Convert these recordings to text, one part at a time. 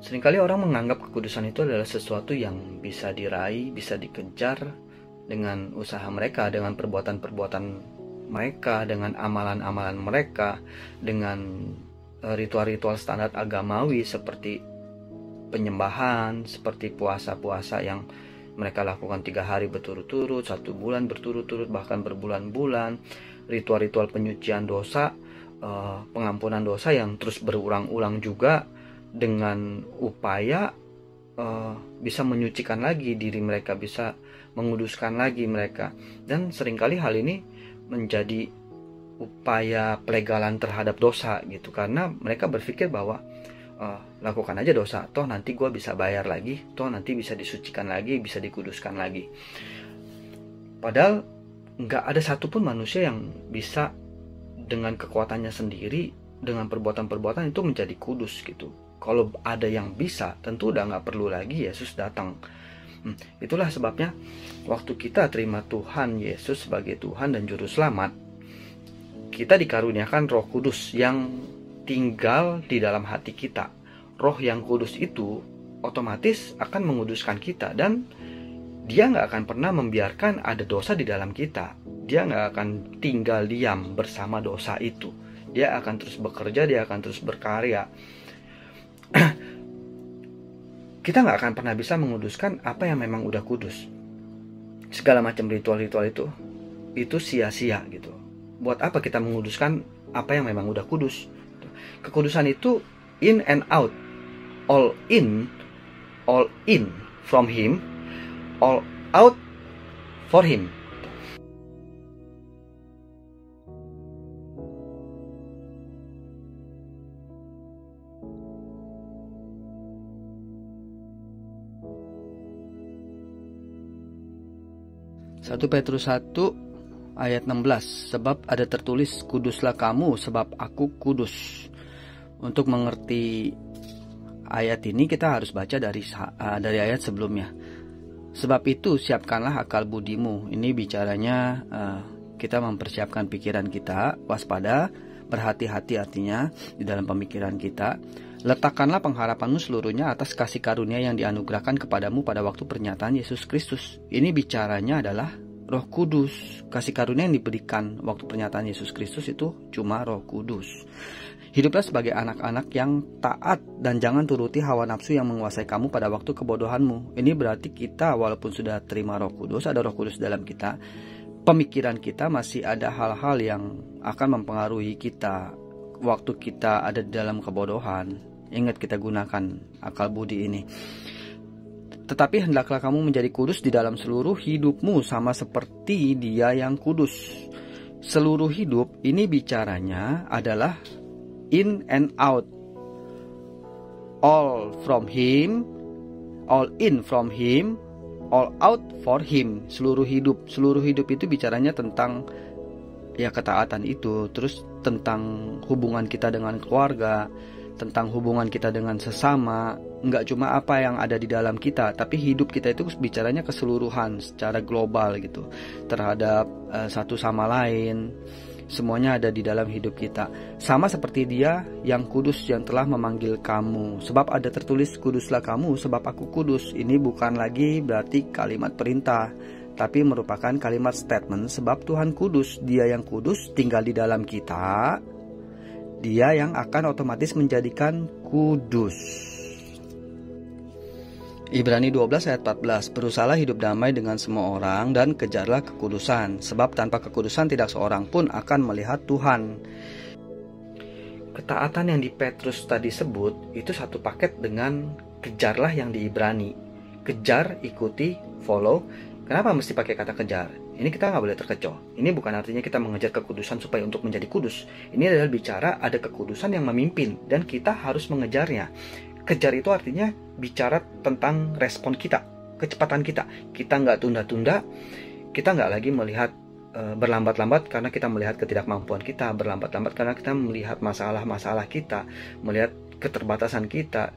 Seringkali orang menganggap kekudusan itu adalah sesuatu yang bisa diraih, bisa dikejar dengan usaha mereka, dengan perbuatan-perbuatan mereka, dengan amalan-amalan mereka, dengan ritual-ritual standar agamawi seperti penyembahan, seperti puasa-puasa yang mereka lakukan 3 hari berturut-turut, 1 bulan berturut-turut, bahkan berbulan-bulan, ritual-ritual penyucian dosa, pengampunan dosa yang terus berulang-ulang juga, dengan upaya bisa menyucikan lagi diri mereka, bisa menguduskan lagi mereka. Dan seringkali hal ini menjadi upaya pelegalan terhadap dosa gitu, karena mereka berpikir bahwa lakukan aja dosa, toh nanti gue bisa bayar lagi, toh nanti bisa disucikan lagi, bisa dikuduskan lagi. Padahal nggak ada satupun manusia yang bisa dengan kekuatannya sendiri, dengan perbuatan-perbuatan itu menjadi kudus gitu. Kalau ada yang bisa, tentu udah nggak perlu lagi Yesus datang. Itulah sebabnya waktu kita terima Tuhan Yesus sebagai Tuhan dan Juru Selamat, kita dikaruniakan Roh Kudus yang tinggal di dalam hati kita. Roh yang kudus itu otomatis akan menguduskan kita, dan dia nggak akan pernah membiarkan ada dosa di dalam kita. Dia nggak akan tinggal diam bersama dosa itu. Dia akan terus bekerja, dia akan terus berkarya. Kita nggak akan pernah bisa menguduskan apa yang memang udah kudus. Segala macam ritual-ritual itu sia-sia gitu. Buat apa kita menguduskan apa yang memang udah kudus? Kekudusan itu in and out, all in from Him, all out for Him. 1 Petrus 1 ayat 16, sebab ada tertulis, kuduslah kamu sebab aku kudus. Untuk mengerti ayat ini kita harus baca dari ayat sebelumnya. Sebab itu siapkanlah akal budimu. Ini bicaranya kita mempersiapkan pikiran kita, waspada, berhati-hati artinya di dalam pemikiran kita. Letakkanlah pengharapanmu seluruhnya atas kasih karunia yang dianugerahkan kepadamu pada waktu pernyataan Yesus Kristus. Ini bicaranya adalah Roh Kudus. Kasih karunia yang diberikan waktu pernyataan Yesus Kristus itu cuma Roh Kudus. Hiduplah sebagai anak-anak yang taat dan jangan turuti hawa nafsu yang menguasai kamu pada waktu kebodohanmu. Ini berarti kita walaupun sudah terima Roh Kudus, ada Roh Kudus dalam kita, pemikiran kita masih ada hal-hal yang akan mempengaruhi kita waktu kita ada di dalam kebodohan. Ingat, kita gunakan akal budi ini. Tetapi hendaklah kamu menjadi kudus di dalam seluruh hidupmu, sama seperti Dia yang kudus. Seluruh hidup ini bicaranya adalah in and out, all from Him, all in from Him, all out for Him. Seluruh hidup itu bicaranya tentang ya ketaatan itu, terus tentang hubungan kita dengan keluarga, tentang hubungan kita dengan sesama. Nggak cuma apa yang ada di dalam kita, tapi hidup kita itu bicaranya keseluruhan secara global gitu, terhadap satu sama lain. Semuanya ada di dalam hidup kita. Sama seperti Dia yang kudus yang telah memanggil kamu. Sebab ada tertulis, kuduslah kamu sebab aku kudus. Ini bukan lagi berarti kalimat perintah, tapi merupakan kalimat statement. Sebab Tuhan kudus, Dia yang kudus tinggal di dalam kita, Dia yang akan otomatis menjadikan kudus. Ibrani 12 ayat 14, berusahalah hidup damai dengan semua orang dan kejarlah kekudusan, sebab tanpa kekudusan tidak seorang pun akan melihat Tuhan. Ketaatan yang di Petrus tadi sebut itu satu paket dengan kejarlah yang di Ibrani. Kejar, ikuti, follow. Kenapa mesti pakai kata kejar? Ini kita nggak boleh terkecoh. Ini bukan artinya kita mengejar kekudusan supaya untuk menjadi kudus. Ini adalah bicara ada kekudusan yang memimpin dan kita harus mengejarnya. Kejar itu artinya bicara tentang respon kita, kecepatan kita. Kita nggak tunda-tunda, kita nggak lagi melihat berlambat-lambat karena kita melihat ketidakmampuan kita, berlambat-lambat karena kita melihat masalah-masalah kita, melihat keterbatasan kita.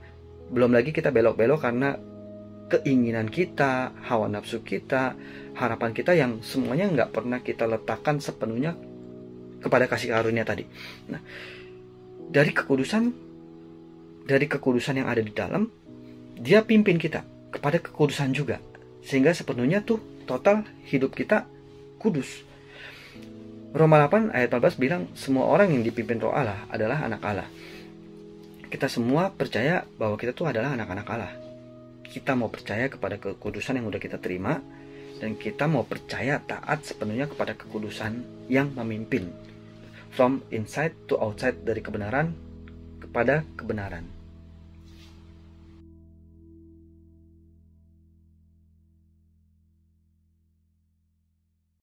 Belum lagi kita belok-belok karena keinginan kita, hawa nafsu kita, harapan kita yang semuanya nggak pernah kita letakkan sepenuhnya kepada kasih karunia tadi. Nah, dari kekudusan yang ada di dalam, Dia pimpin kita kepada kekudusan juga, sehingga sepenuhnya tuh total hidup kita kudus. Roma 8 ayat 14 bilang semua orang yang dipimpin Roh Allah adalah anak Allah. Kita semua percaya bahwa kita tuh adalah anak-anak Allah. Kita mau percaya kepada kekudusan yang udah kita terima, dan kita mau percaya taat sepenuhnya kepada kekudusan yang memimpin. From inside to outside, dari kebenaran kepada kebenaran.